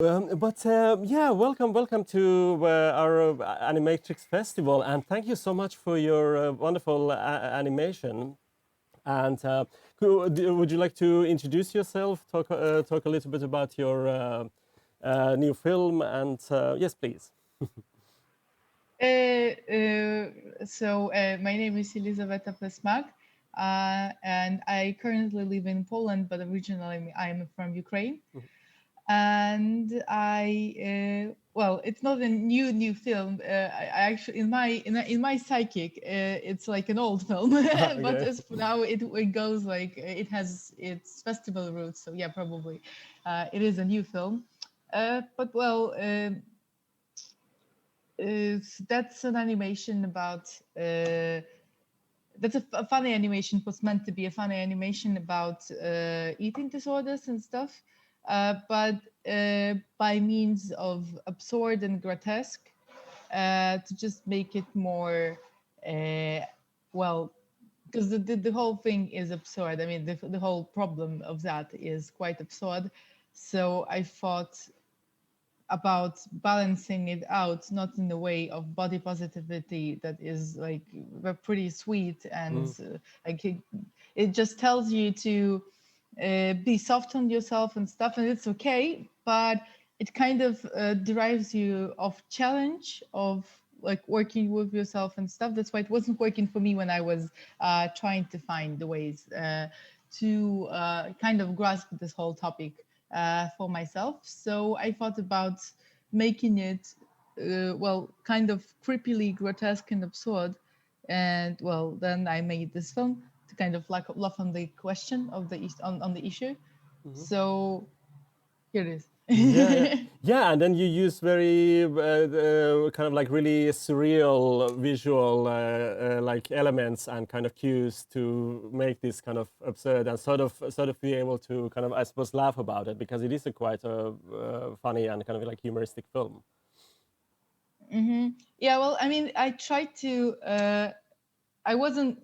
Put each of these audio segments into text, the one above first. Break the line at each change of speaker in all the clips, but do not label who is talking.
Yeah, welcome to our Animatrix Festival, and thank you so much for your wonderful animation. And would you like to introduce yourself? Talk a little bit about your new film, and yes, please.
My name is Yelyzaveta Pysmak, and I currently live in Poland, but originally I'm from Ukraine. And well, it's not a new film. I actually, in my psychic, it's like an old film, but
Okay.
as for now, it goes like it has its festival roots. So yeah, probably it is a new film. But well. That's an animation about that's a funny animation. Was meant to be a funny animation about eating disorders and stuff, but by means of absurd and grotesque, to just make it more uh, well, because the whole thing is absurd. I mean, the whole problem of that is quite absurd. So I thought about balancing it out, not in the way of body positivity that is like pretty sweet and
Mm.
like it just tells you to be soft on yourself and stuff, and it's okay, but it kind of derives you of challenge of like working with yourself and stuff. That's why it wasn't working for me when I was trying to find the ways to kind of grasp this whole topic for myself. So I thought about making it, well, kind of creepily grotesque and absurd. And well, then I made this film to kind of like laugh on the question of on the issue. So here it
Yeah, yeah,
is.
yeah, and then you use very kind of like really surreal visual like elements and kind of cues to make this kind of absurd and sort of be able to kind of, I suppose, laugh about it, because it is a quite a funny and kind of like humoristic film.
Yeah, well, I mean, I tried to. I wasn't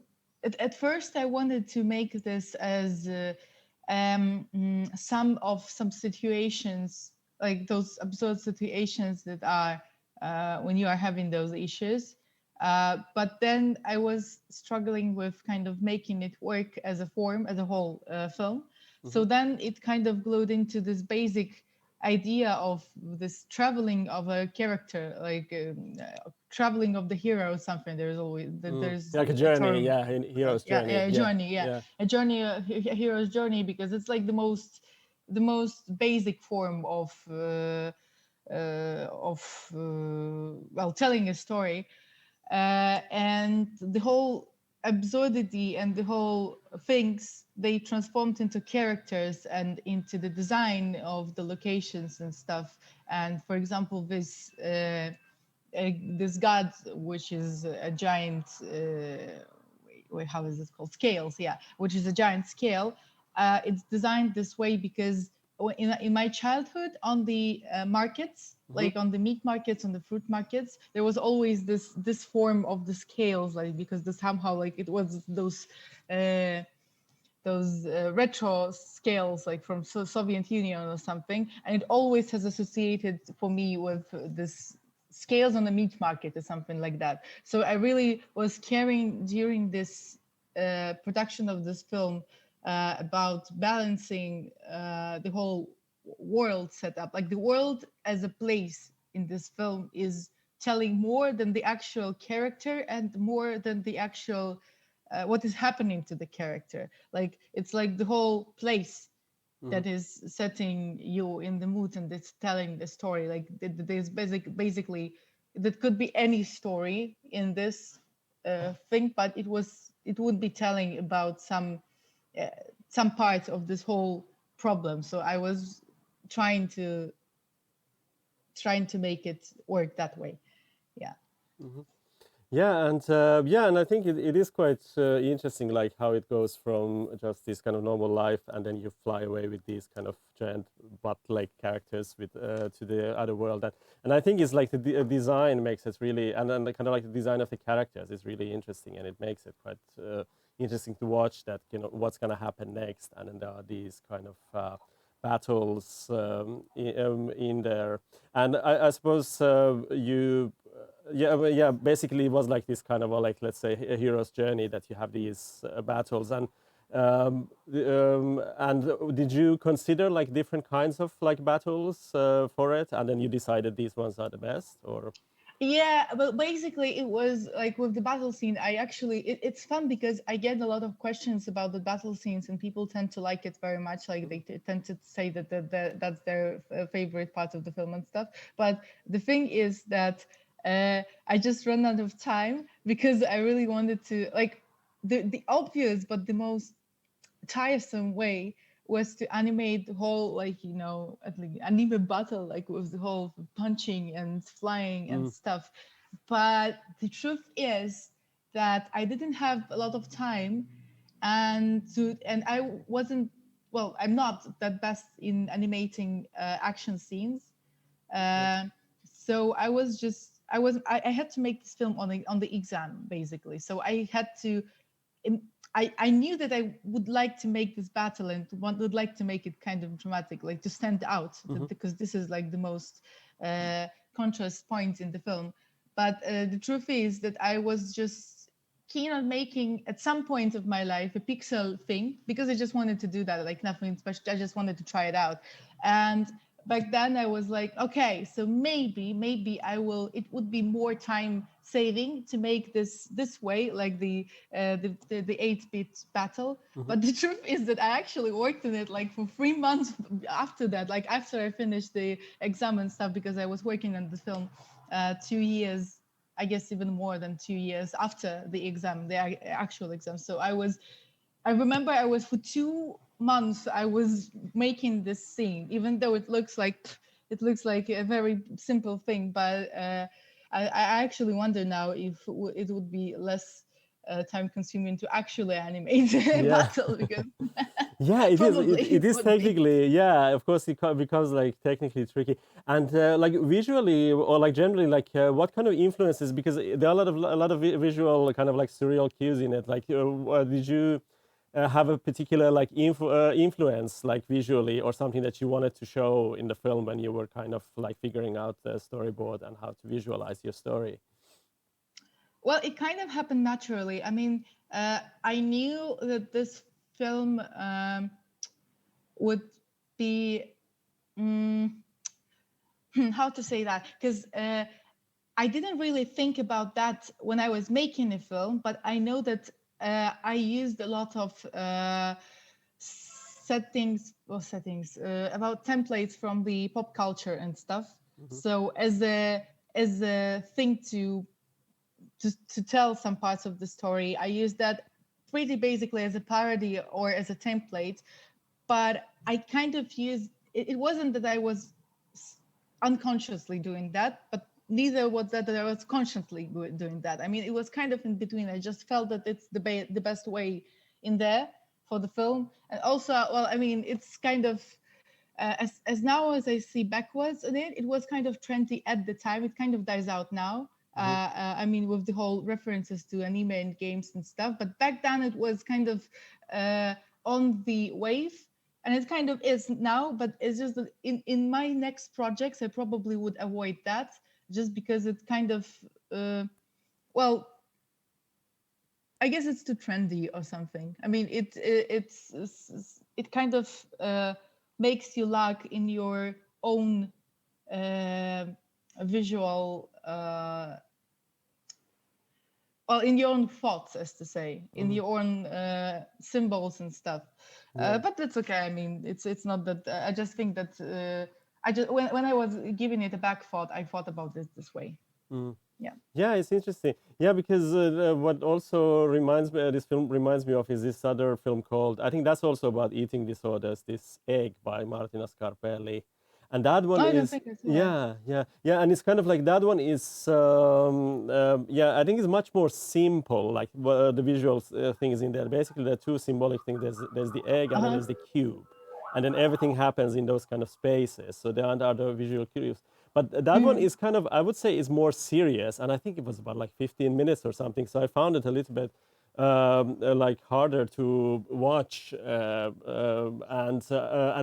at first. I wanted to make this as some situations, like those absurd situations that are when you are having those issues. But then I was struggling with kind of making it work as a form, as a whole film. So then it kind of glued into this basic idea of this traveling of a character, like traveling of the hero or something. There's always there's
Like a
a
journey,
term,
yeah, in hero's journey,
a
yeah,
journey,
yeah.
a journey, a hero's journey, because it's like the most basic form of well, telling a story, and the whole absurdity and the whole things they transformed into characters and into the design of the locations and stuff. And for example, this god, which is a giant wait, how is this called, scales, yeah, which is a giant scale. It's designed this way because in my childhood on the markets,
Hmm.
like on the meat markets, on the fruit markets, there was always this form of the scales, like because the somehow like it was uh, those retro scales like from Soviet Union or something, and it always has associated for me with this scales on the meat market or something like that. So I really was caring during this production of this film about balancing the whole world setup. Like the world as a place in this film is telling more than the actual character and more than the actual what is happening to the character. Like it's like the whole place
Hmm.
that is setting you in the mood and it's telling the story. Like there's basically that could be any story in this thing, but it would be telling about uh, some parts of this whole problem. So I was trying to trying to make it work that way. Yeah.
Yeah, and I think it is quite interesting, like how it goes from just this kind of normal life, and then you fly away with these kind of giant butt-like characters with to the other world. And I think it's like design makes it really, and then the kind of like the design of the characters is really interesting, and it makes it quite interesting to watch that, what's going to happen next, and then there are these kind of battles in there. And I suppose you yeah, well, yeah, basically it was like this kind of a, like, let's say, a hero's journey, that you have these battles. And did you consider like different kinds of like battles for it, and then you decided these ones are the best, or?
Yeah, but basically it was like with the battle scene, it's fun because I get a lot of questions about the battle scenes, and people tend to like it very much. Like they tend to say that's their favorite part of the film and stuff. But the thing is that I just ran out of time because I really wanted to, like, the obvious but the most tiresome way was to animate the whole, like, like anime battle, like with the whole punching and flying and
Mm,
stuff. But the truth is that I didn't have a lot of time, and I wasn't, well, I'm not that best in animating action scenes.
yeah.
uh, so I had to make this film on the exam, basically. So I had to, I knew that I would like to make this battle and would like to make it kind of dramatic, like to stand out,
Hmm.
because this is like the most contrast point in the film. But the truth is that I was just keen on making, at some point of my life, a pixel thing, because I just wanted to do that, like nothing special. I just wanted to try it out. And back then I was like, okay, so maybe I will, it would be more time saving to make this way, like the 8-bit battle.
Hmm.
But the truth is that I actually worked on it like for 3 months after that, like after I finished the exam and stuff, because I was working on the film 2 years, I guess even more than 2 years after the exam, the actual exam. So I remember I was for 2 months I was making this scene, even though it looks like a very simple thing. But I actually wonder now if it would be less time consuming to actually animate a
Yeah.
battle, because
Yeah, it is.
probably
It
it
is
would be.
technically, yeah. Of course, it becomes like technically tricky, and like visually, or like generally, like what kind of influences? Because there are a lot of visual kind of like surreal cues in it. Like, did you have a particular like influence, like visually, or something that you wanted to show in the film when you were kind of like figuring out the storyboard and how to visualize your story?
Well, it kind of happened naturally. I mean, I knew that this film would be. mm how to say that? Because I didn't really think about that when I was making the film, but I know that I used a lot of settings about templates from the pop culture and stuff.
Hmm.
So as a thing to tell some parts of the story, I used that pretty basically as a parody or as a template. But I kind of used it. It wasn't that I was unconsciously doing that, but neither was that I was consciously doing that. I mean, it was kind of in between. I just felt that it's the best way in there for the film. And also, well, I mean, it's kind of as now as I see backwards on it, it was kind of trendy at the time. It kind of dies out now.
Hmm.
I mean, with the whole references to anime and games and stuff. But back then, it was kind of on the wave, and it kind of is now. But it's just that in my next projects, I probably would avoid that, just because it kind of well, I guess it's too trendy or something. I mean, it kind of makes you lack in your own uh, visual, well, in your own thoughts, as to say, in
Hmm.
your own symbols and stuff.
Yeah.
But that's okay. I mean, it's not that. I just think that I just when I was giving it a back thought, I thought about this way.
Mm.
Yeah.
Yeah, it's interesting. Yeah, because what also reminds me, this film reminds me of, is this other film called, I think that's also about eating disorders, this Egg by Martina Scarpelli. And that one
I don't
is,
think I saw it.
yeah, yeah, yeah. And it's kind of like, that one is, yeah, I think it's much more simple, like the visual things in there. Basically, there are two symbolic things. There's the egg,
Uh
and then
huh.
there's the cube. And then everything happens in those kind of spaces. So there aren't other visual cues. But that one
Mm.
is kind of, I would say, is more serious, and I think it was about like 15 minutes or something. So I found it a little bit like harder to watch, and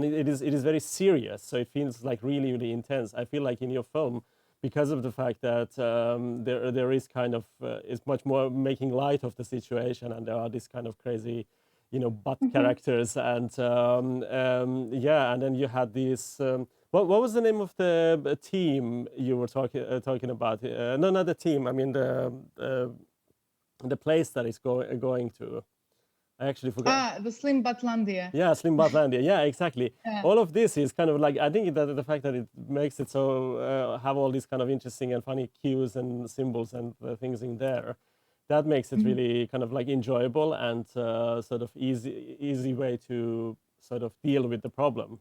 it is very serious. So it feels like really really intense. I feel like in your film, because of the fact that there is kind of is much more making light of the situation, and there are these kind of crazy, butt
Mhm.
characters, and yeah, and then you had these. What was the name of the team you were talking about? No, not the team. I mean the place that is going to. I actually forgot.
Ah, the Slim Batlandia.
Yeah, Slim Butlandia. Yeah, exactly.
Yeah.
All of this is kind of like I think that the fact that it makes it so have all these kind of interesting and funny cues and symbols and things in there, that makes it
Mhm.
really kind of like enjoyable and sort of easy way to sort of deal with the problem.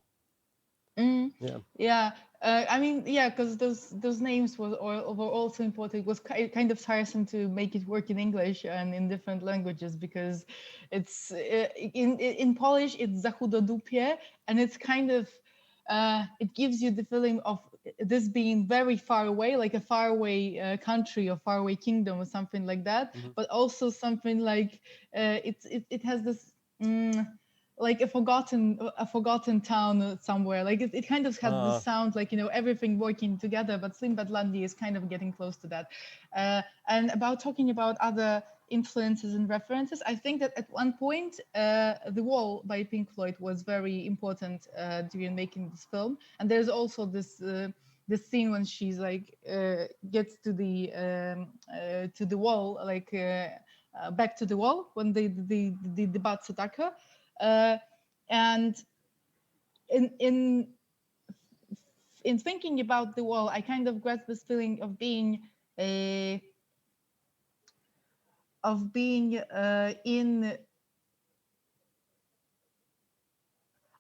Mm,
Yeah.
yeah, I mean, yeah, because those names were also important. It was kind of tiresome to make it work in English and in different languages because it's in Polish it's zachudodupie, and it's kind of it gives you the feeling of this being very far away, like a faraway country or faraway kingdom or something like that,
Hmm.
but also something like it has this. Like a forgotten town somewhere. Like it kind of has this
Uh,
sound like everything working together. But Slim Badlandi is kind of getting close to that. And about talking about other influences and references, I think that at one point, "The Wall" by Pink Floyd was very important during making this film. And there's also this scene when she's like gets to the wall, like back to the wall when the bats attack her. Uh, and in in in thinking about the wall, I kind of got this feeling a of being in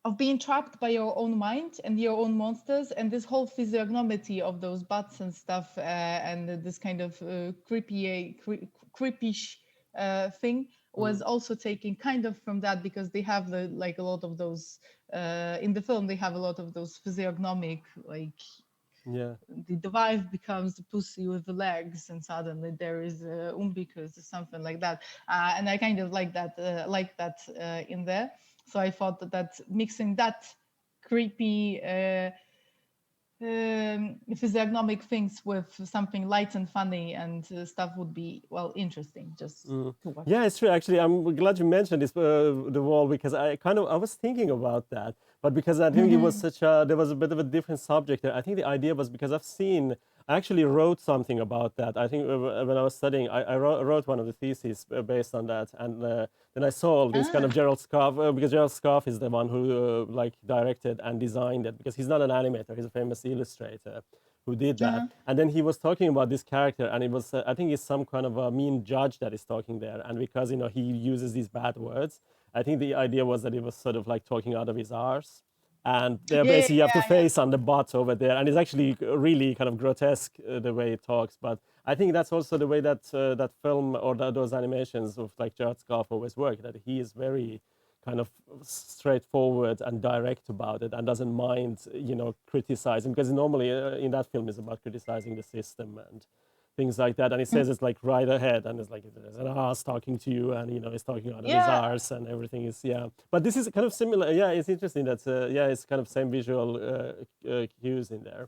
of being trapped by your own mind and your own monsters, and this whole physiognomy of those bats and stuff, and this kind of creepish thing was
mm,
also taken kind of from that, because they have like a lot of those in the film. They have a lot of those physiognomic, like
yeah.
the wife becomes the pussy with the legs, and suddenly there is umbicus or something like that. And I kind of like that in there. So I thought that mixing that creepy physiognomic things with something light and funny and stuff would be, well, interesting just
Mm.
to watch.
Yeah, it's true. Actually, I'm glad you mentioned this the wall because I was thinking about that, but because I think it was there was a bit of a different subject there. I think the idea was because I actually wrote something about that. I think when I was studying, I wrote one of the theses based on that, and then I saw all this kind
Ah,
of Gerald Scarfe because Gerald Scarfe is the one who like directed and designed it because he's not an animator; he's a famous illustrator who did that.
uh-huh.
And then he was talking about this character, and it was I think it's some kind of a mean judge that is talking there. And because he uses these bad words, I think the idea was that it was sort of like talking out of his arse. And there
Yeah,
basically you have the
yeah,
face on the butt over there, and it's actually really kind of grotesque the way it talks. But I think that's also the way that that film or those animations of like Gerard Scarfe always work. That he is very kind of straightforward and direct about it and doesn't mind criticizing because normally in that film is about criticizing the system and things like that, and he
yeah.
says it's like right ahead and it's like there's an ass talking to you and he's talking out of his
Yeah.
arse and everything is yeah, but this is kind of similar. Yeah, it's interesting that yeah, it's kind of same visual cues in there.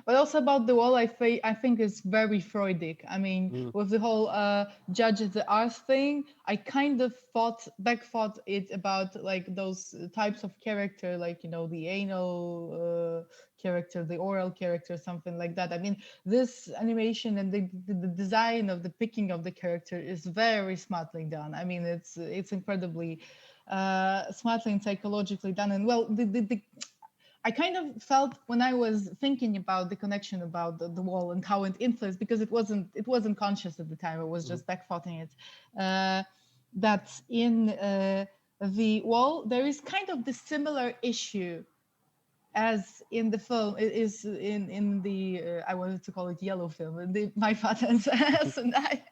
But also about the wall, I think it's very Freudic. I mean,
Mm,
with the whole judge of the art thing, I kind of thought it about like those types of character, like the anal character, the oral character, something like that. I mean, this animation and the design of the picking of the character is very smartly done. I mean, it's incredibly smartly and psychologically done. And well, the I kind of felt when I was thinking about the connection about the wall and how it influenced, because it wasn't conscious at the time. I was
mm,
just backthoughting it. That in the wall there is kind of the similar issue as in the film. It is in the I wanted to call it yellow film, My Father and and I.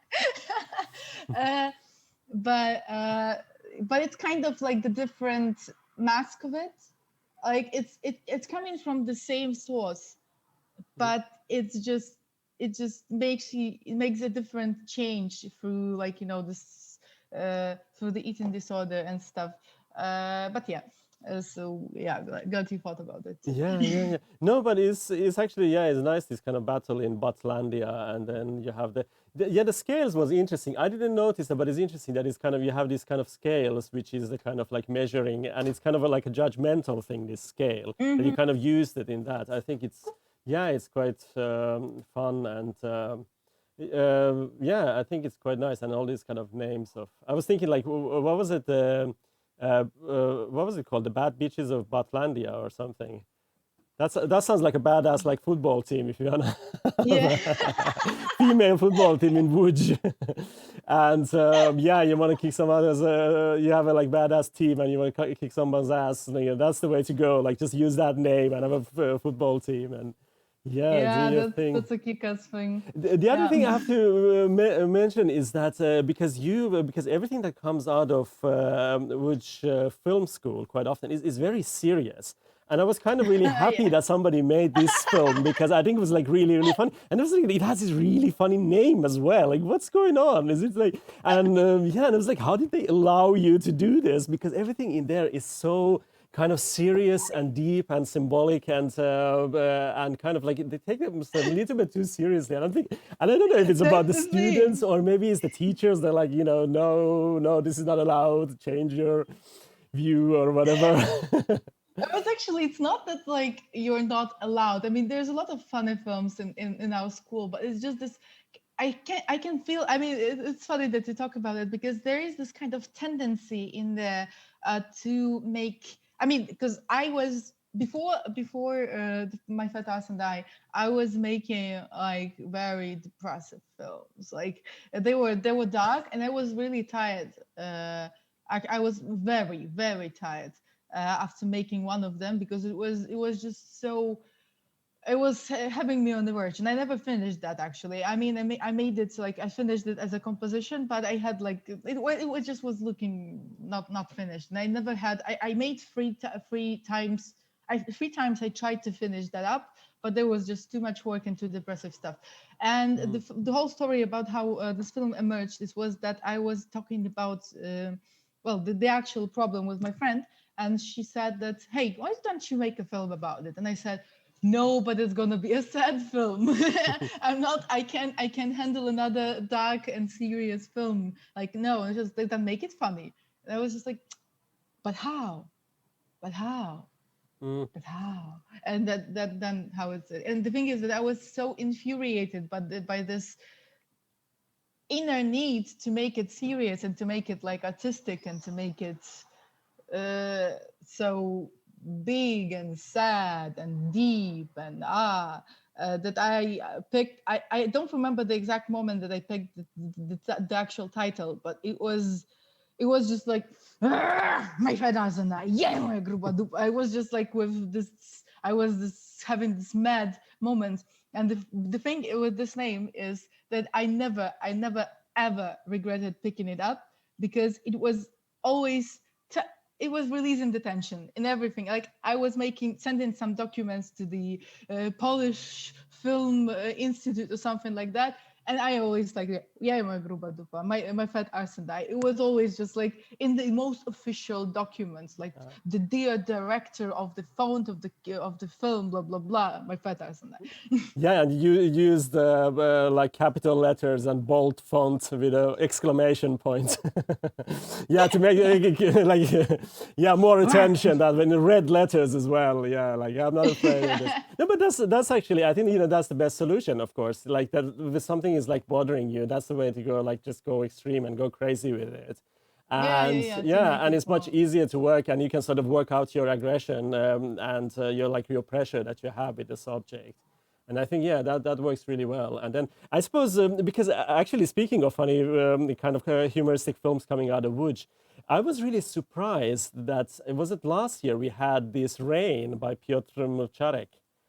uh, but it's kind of like the different mask of it. Like it's coming from the same source,
mm,
but it just makes a different change through, like, this through the eating disorder and stuff. But yeah, so yeah, guilty thought about it.
Yeah. No, but it's actually, yeah, it's nice, this kind of battle in Butlandia, and then you have the scales was interesting. I didn't notice that, but it's interesting that it's kind of, you have these kind of scales, which is the kind of like measuring, and it's kind of like a judgmental thing. This scale, and you
Hmm.
kind of used it in that. I think it's, yeah, it's quite fun, and yeah, I think it's quite nice, and all these kind of names of. I was thinking like, what was it? What was it called? The Bad Beaches of Butlandia or something. That sounds like a badass like football team if you wanna have
Yeah.
a female football team in Łódź, and yeah, you want to kick some others. You have a like badass team and you want to kick someone's ass. You know, that's the way to go. Like just use that name and have a football team and yeah, do
Yeah,
your
that's
thing.
that's a kick-ass thing.
The other
Yeah.
thing I have to mention is that because everything that comes out of which film school quite often is very serious. And I was kind of really happy
Yeah.
that somebody made this film because I think it was like really funny. And I was like, it has this really funny name as well. Like, what's going on? Is it like, and yeah, and I was like, how did they allow you to do this? Because everything in there is so kind of serious and deep and symbolic and kind of like they take themselves a little bit too seriously. And I don't know if it's about
That's
the
the
students
thing.
or maybe it's the teachers. They're like, no, this is not allowed. Change your view or whatever.
It was actually, it's not that like you're not allowed. I mean, there's a lot of funny films in our school, but it's just this. I can feel. I mean, it's funny that you talk about it because there is this kind of tendency in there to make. I mean, because I was before my fat ass and I was making like very depressive films. Like they were dark, and I was really tired. I was very tired after making one of them because it was just so it was having me on the verge, and I never finished that actually. I mean, I made it like I finished it as a composition, but I had like it just was looking not finished, and I never had. I made three times I tried to finish that up, but there was just too much work and too depressive stuff. And the whole story about how this film emerged, this was that I was talking about well the actual problem with my friend, and she said that, hey, why don't you make a film about it? And I said, no, but it's gonna be a sad film. I can't handle another dark and serious film. Like, no, it's just then make it funny. And I was just like, but how? But how?
Mm.
But how? And that then how it's, and the thing is that I was so infuriated by this inner need to make it serious and to make it like artistic and to make it so big and sad and deep and that I picked. I don't remember the exact moment that I picked the actual title, but it was just like my fat ass and yeah, my gruba dupa. I was just like with this. I was this having this mad moment, and the thing with this name is that I never ever regretted picking it up because it was always it was releasing the tension in everything. Like I was sending some documents to the Polish Film Institute or something like that, and I always like, yeah, my gruba dupa, my fat arse and I. It was always just like in the most official documents, like the dear director of the font of the film, blah blah blah, my fat arse and I.
Yeah, and you used like capital letters and bold font with a exclamation point. Yeah, to make like yeah, more attention than when red letters as well. Yeah, like I'm not afraid of this. No, but that's actually, I think, that's the best solution, of course. Like that if something is like bothering you, that's the way to go. Like just go extreme and go crazy with it.
Yeah, yeah,
And
yeah. To
yeah,
make
and
it
it's much
more.
easier to work, and you can sort of work out your aggression and your pressure that you have with the subject. And I think, yeah, that works really well. And then I suppose because actually speaking of funny kind of humoristic films coming out of Łódź, I was really surprised that was it last year we had this Rain by Piotr Mlczarek,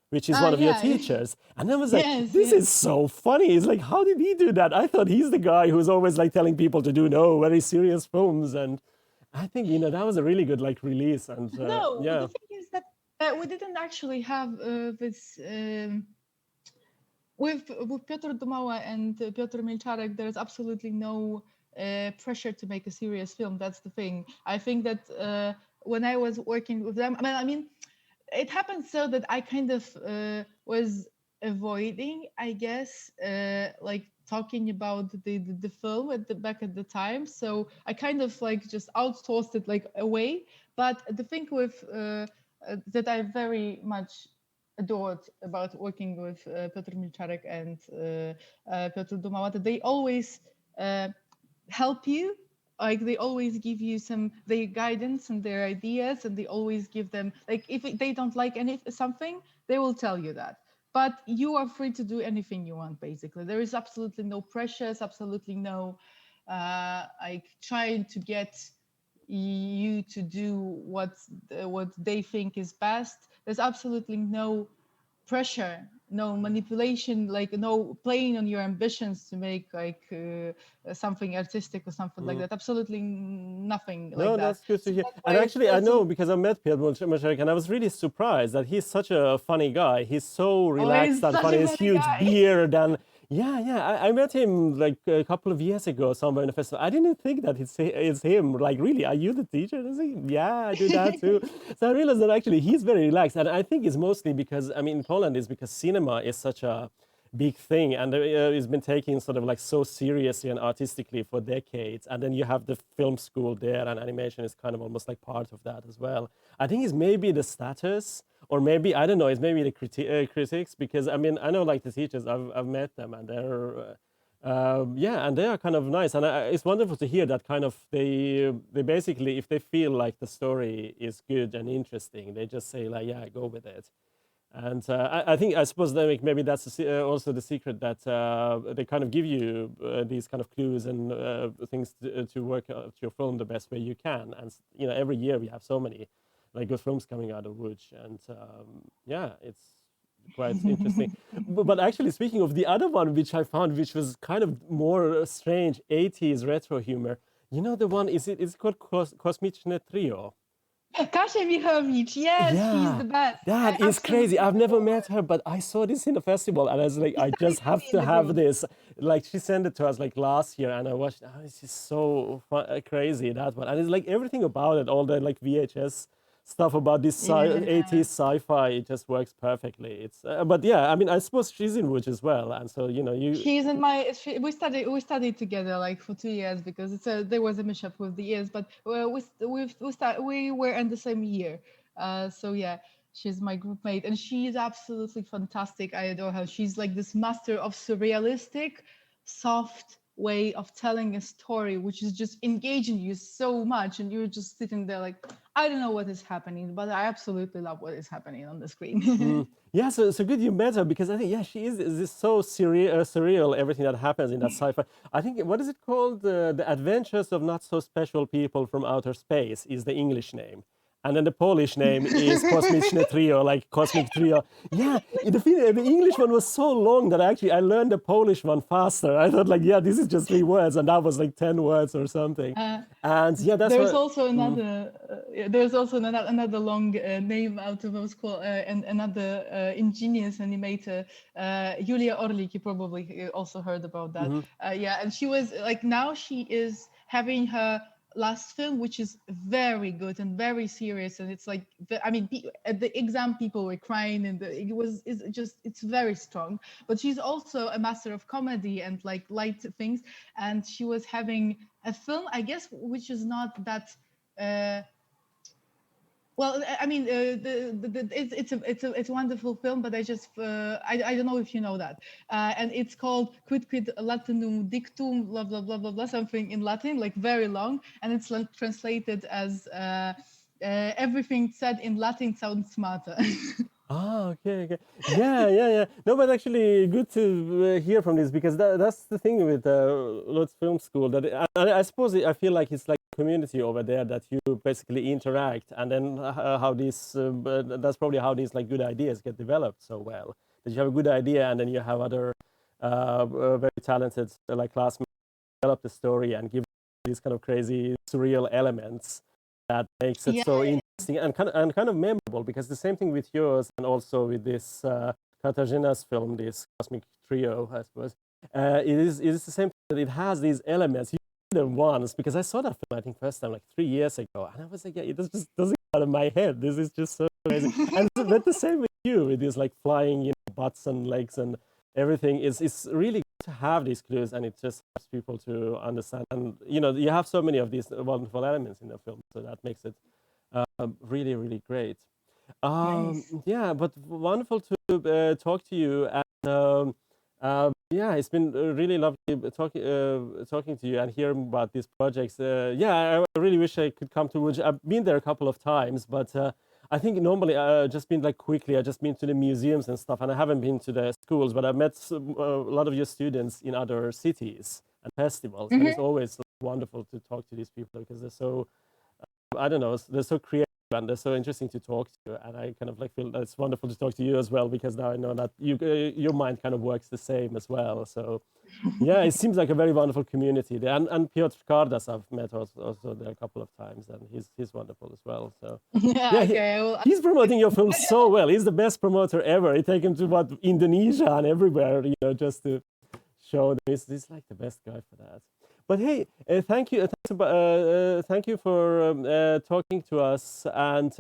which is one of your
Yeah.
teachers. And I was like,
Yes,
this
yes.
is so funny. It's like, how did he do that? I thought he's the guy who's always like telling people to do no very serious films. And I think that was a really good like release. And
No, the
yeah.
thing is that we didn't actually have this with Piotr Dumała and Piotr Milczarek. There's absolutely no pressure to make a serious film. That's the thing. I think that when I was working with them, I mean, it happened so that I kind of was avoiding, I guess, like talking about the film back at the time. So I kind of like just outsourced it like away. But the thing with that I very much adored about working with Piotr Milczarek and Piotr Dumała, they always help you, like they always give you some their guidance and their ideas, and they always give them, like if they don't like something, they will tell you that, but you are free to do anything you want. Basically, there is absolutely no pressures, absolutely no like trying to get you to do what they think is best. There's absolutely no pressure, no manipulation, like no playing on your ambitions to make like something artistic or something like that. Absolutely nothing like
No,
that.
that's good to
So
hear.
that's
And
why it
actually, I
feels so.
know because I met Piotr Masharek, and I was really surprised that he's such a funny guy. He's so
Oh,
relaxed
he's
and
such
funny.
a
His
funny
huge
guy.
beard and yeah. I met him like a couple of years ago somewhere in a festival. I didn't think that it's him. Like, really, are you the teacher? And I say, yeah, I do that too. So I realized that actually he's very relaxed, and I think it's mostly because I mean, in Poland is because cinema is such a big thing, and it's been taken sort of like so seriously and artistically for decades. And then you have the film school there, and animation is kind of almost like part of that as well. I think it's maybe the status, or maybe I don't know. It's maybe the critics, because I mean I know like the teachers. I've met them, and they're. Yeah, and they are kind of nice, and it's wonderful to hear that kind of they basically, if they feel like the story is good and interesting, they just say like, yeah, go with it. And I think, I suppose, like, maybe that's also the secret, that they kind of give you these kind of clues and things to work out your film the best way you can. And you know, every year we have so many like good films coming out of Łódź, and yeah, it's quite interesting. But actually, speaking of the other one, which I found, which was kind of more strange, 80s retro humor. You know the one, is it called Kosmiczne Trio?
Kasia Michowicz, yes, she's
Yeah,
the best. I
that is crazy.
absolutely
I've never
adore
met
her.
her, but I saw this in a festival, and I was like,
She
I
studied
just
with
have
me in
to
the
have
group.
this. Like, she sent it to us like last year, and I watched. Oh, this is so crazy, that one, and it's like everything about it, all the like VHS stuff about this
Yeah.
80s sci-fi. It just works perfectly. It's but yeah, I mean, I suppose she's in Łódź as well, and so you know you.
She's in my. We studied together like for 2 years, because there was a mishap with the years, but we were in the same year. So yeah, she's my group mate, and she's absolutely fantastic. I adore her. She's like this master of surrealistic, soft way of telling a story, which is just engaging you so much, and you're just sitting there like, I don't know what is happening, but I absolutely love what is happening on the screen.
Yeah, so good you met her, because I think, yeah, she is this so surreal, everything that happens in that sci-fi. I think, what is it called? The Adventures of Not So Special People from Outer Space is the English name. And then the Polish name is Kosmiczne Trio, like cosmic trio. Yeah, the English one was so long that I learned the Polish one faster. I thought like, yeah, this is just 3 words, and that was like 10 words or something.
Uh,
And yeah, that's
there's
what.
also another another long name out of what's called and another ingenious animator, Julia Orlik. You probably also heard about that. Yeah, and she was like, now she is having her last film, which is very good and very serious, and it's like I mean, at the exam people were crying, and it's very strong. But she's also a master of comedy and like light things, and she was having a film, I guess, which is not that. Well, I mean, it's a wonderful film, but I don't know if you know that, and it's called Quid Latinum Dictum, blah blah blah blah blah, something in Latin, like very long, and it's like translated as everything said in Latin sounds smarter.
Ah, okay. Yeah. No, but actually, good to hear from this, because that's the thing with Lodz Film School. That I suppose I feel like it's like a community over there, that you basically interact, and then how these that's probably how these like good ideas get developed so well. That you have a good idea, and then you have other very talented like classmates develop the story and give these kind of crazy surreal elements that makes it
Yeah,
so interesting and kind of memorable. Because the same thing with yours, and also with this Katarzyna's film, this Cosmic Trio, I suppose. It is the same thing, that it has these elements. You there once because I saw that film, I think, first time like 3 years ago, and I was like, yeah, it just doesn't get out of my head. This is just so amazing. And but the same with you, with these like flying, butts and legs and everything. It's really good to have these clues, and it just helps people to understand. And you have so many of these wonderful elements in the film, so that makes it really, really great.
Nice.
Yeah, but wonderful to talk to you. And yeah, it's been really lovely talking to you and hearing about these projects. Yeah, I really wish I could come to Łódź. I've been there a couple of times, but I think normally just been like quickly. I just been to the museums and stuff, and I haven't been to the schools. But I've met a lot of your students in other cities and festivals, and it's
Hmm.
always wonderful to talk to these people because they're so, I don't know, they're so creative and they're so interesting to talk to. And I kind of like feel that it's wonderful to talk to you as well because now I know that your mind kind of works the same as well. So yeah, it seems like a very wonderful community there. And Piotr Kardas I've met also there a couple of times, and he's wonderful as well. So
Yeah,
yeah,
okay. I will.
he's promoting your film so well. He's the best promoter ever. He take him to what Indonesia and everywhere, just to show them he's like the best guy for that. But hey, thank you, thank you for talking to us, and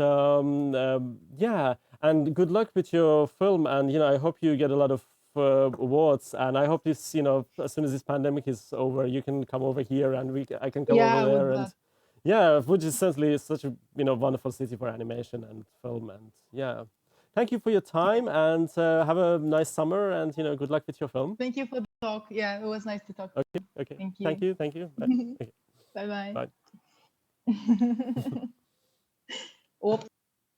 yeah, and good luck with your film. And I hope you get a lot of awards. And I hope this, as soon as this pandemic is over, you can come over here, and I can come over
Yeah, I would
there.
love.
And yeah, which is certainly such a wonderful city for animation and film. And yeah, thank you for your time, and have a nice summer. And good luck with your film.
Thank you for the talk. Yeah, it was nice to talk.
Okay, okay.
Thank
Thank
you.
you, thank you. Bye. Okay,
Bye bye.
bye.
Oops.